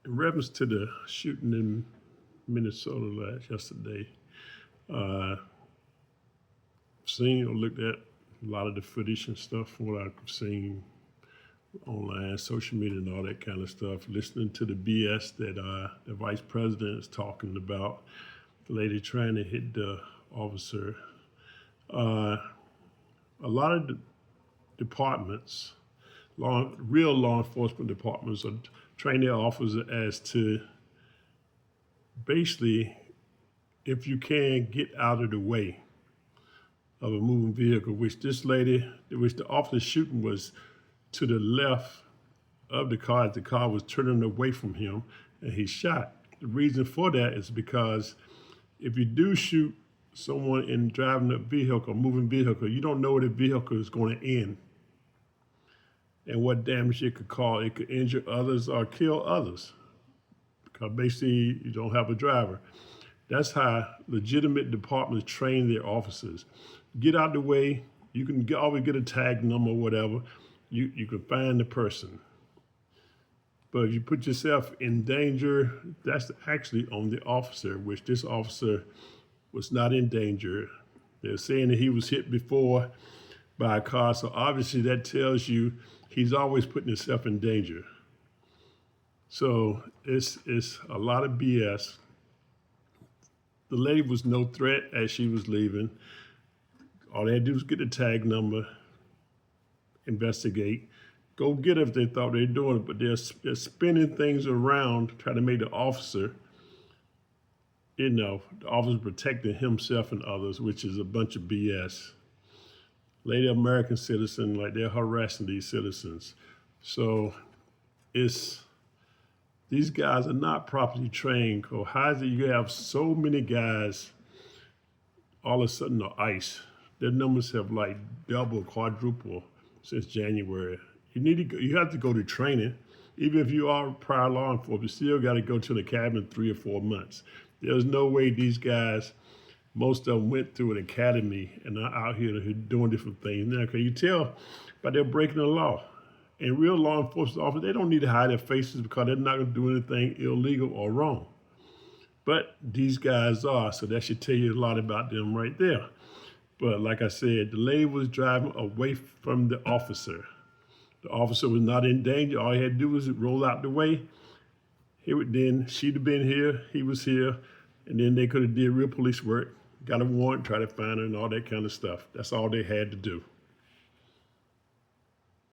In reference to the shooting in Minnesota yesterday, uh, seen or looked at a lot of the footage and stuff from what I've seen online, social media, and all that kind of stuff. Listening to the BS that the vice president is talking about, the lady trying to hit the officer. Uh, a lot of the departments, real law enforcement departments, are training their officers as to basically, if you can, get out of the way of a moving vehicle, which the officer shooting was to the left of the car as the car was turning away from him and he shot. The reason for that is because if you do shoot someone in driving a vehicle, moving vehicle, you don't know where the vehicle is going to end and what damage it could cause. It could injure others or kill others because basically you don't have a driver. That's how legitimate departments train their officers. Get out the way. You can always get a tag number or whatever. You can find the person. But if you put yourself in danger, that's actually on the officer, which this officer was not in danger. They're saying that he was hit before by a car, so obviously that tells you he's always putting himself in danger. So it's a lot of BS. The lady was no threat as she was leaving. All they had to do was get the tag number, investigate, go get her if they thought they were doing it, but they're spinning things around, trying to make the officer protecting himself and others, which is a bunch of BS. Lady American citizen, like they're harassing these citizens. So these guys are not properly trained. Or how is it you have so many guys all of a sudden are ICE? Their numbers have like double, quadruple since January. You have to go to training. Even if you are prior law enforcement, you still got to go to an academy 3 or 4 months. There's no way these guys, most of them went through an academy and are out here doing different things now. Because you tell by they're breaking the law. And real law enforcement officers, they don't need to hide their faces because they're not going to do anything illegal or wrong. But these guys are, so that should tell you a lot about them right there. But like I said, the lady was driving away from the officer. The officer was not in danger. All he had to do was roll out the way. Then she'd have been here, he was here, and then they could have did real police work, got a warrant, try to find her and all that kind of stuff. That's all they had to do.